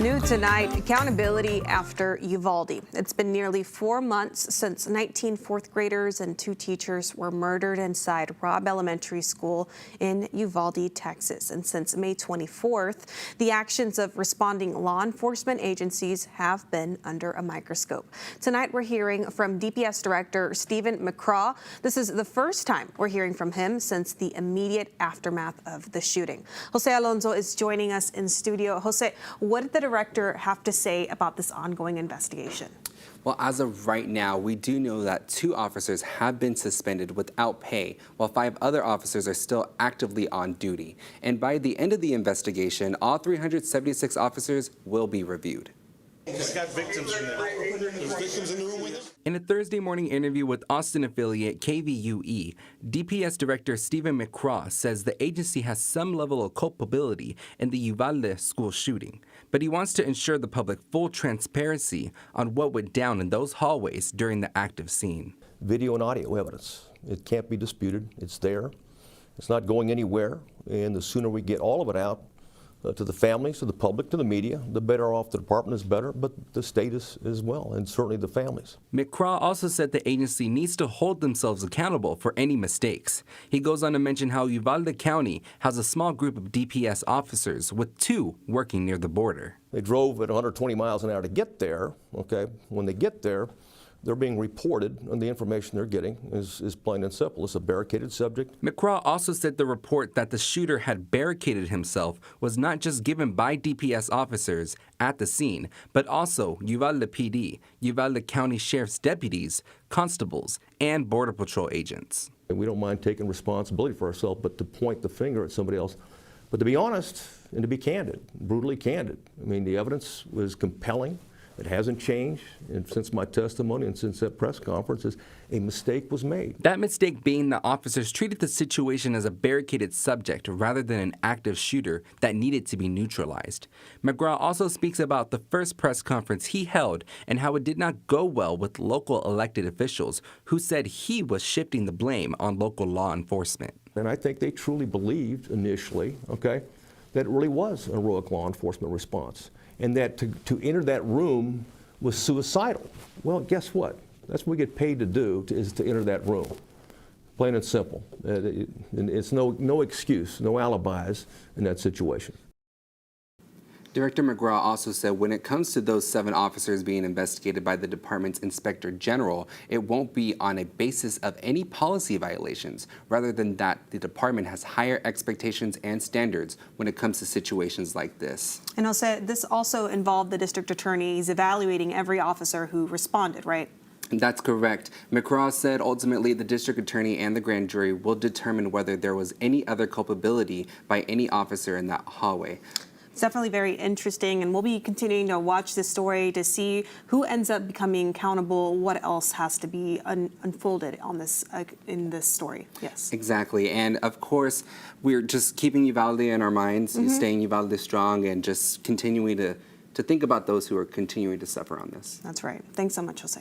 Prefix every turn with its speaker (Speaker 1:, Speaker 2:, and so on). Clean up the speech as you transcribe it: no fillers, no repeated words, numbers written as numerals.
Speaker 1: New tonight, accountability after Uvalde. It's been nearly 4 months since 19 fourth graders and 2 teachers were murdered inside Robb Elementary School in Uvalde, Texas. And since May 24th, the actions of responding law enforcement agencies have been under a microscope. Tonight, we're hearing from DPS Director Stephen McCraw. This is the first time we're hearing from him since the immediate aftermath of the shooting. Jose Alonso is joining us in studio. Jose, what did the director have to say about this ongoing investigation?
Speaker 2: Well, as of right now, we do know that 2 officers have been suspended without pay, while 5 other officers are still actively on duty. And by the end of the investigation, all 376 officers will be reviewed.
Speaker 3: He's got victims in there. There's victims in the room with him?
Speaker 4: In a Thursday morning interview with Austin affiliate KVUE, DPS Director Stephen McCraw says the agency has some level of culpability in the Uvalde school shooting, but he wants to ensure the public full transparency on what went down in those hallways during the active scene.
Speaker 5: Video and audio evidence. It can't be disputed. It's there. It's not going anywhere, and the sooner we get all of it out, to the families, to the public, to the media, the better off the department is better, but the state is as well, and certainly the families.
Speaker 4: McCraw also said the agency needs to hold themselves accountable for any mistakes. He goes on to mention how Uvalde County has a small group of DPS officers, with 2 working near the border.
Speaker 5: They drove at 120 miles an hour to get there, okay? When they get there, they're being reported, and the information they're getting is plain and simple. It's a barricaded subject.
Speaker 4: McCraw also said the report that the shooter had barricaded himself was not just given by DPS officers at the scene, but also Uvalde PD, Uvalde County Sheriff's deputies, constables, and Border Patrol agents.
Speaker 5: And we don't mind taking responsibility for ourselves, but to point the finger at somebody else. But to be honest, and to be candid, brutally candid, I mean, the evidence was compelling. It hasn't changed, and since my testimony and since that press conference, a mistake was made.
Speaker 4: That mistake being that officers treated the situation as a barricaded subject rather than an active shooter that needed to be neutralized. McGraw also speaks about the first press conference he held and how it did not go well with local elected officials who said he was shifting the blame on local law enforcement.
Speaker 5: And I think they truly believed initially, okay, that it really was a heroic law enforcement response, and that to enter that room was suicidal. Well, guess what? That's what we get paid to do, is to enter that room. Plain and simple. It's no excuse, no alibis in that situation.
Speaker 2: Director McGraw also said when it comes to those 7 officers being investigated by the department's Inspector General, it won't be on a basis of any policy violations. Rather than that, the department has higher expectations and standards when it comes to situations like this.
Speaker 1: And I'll say this also involved the district attorneys evaluating every officer who responded, right?
Speaker 2: That's correct. McCraw said ultimately the district attorney and the grand jury will determine whether there was any other culpability by any officer in that hallway.
Speaker 1: It's definitely very interesting, and we'll be continuing to watch this story to see who ends up becoming accountable, what else has to be unfolded on this in this story. Yes.
Speaker 2: Exactly, and of course, we're just keeping Uvalde in our minds, staying Uvalde strong, and just continuing to think about those who are continuing to suffer on this.
Speaker 1: That's right. Thanks so much, Jose.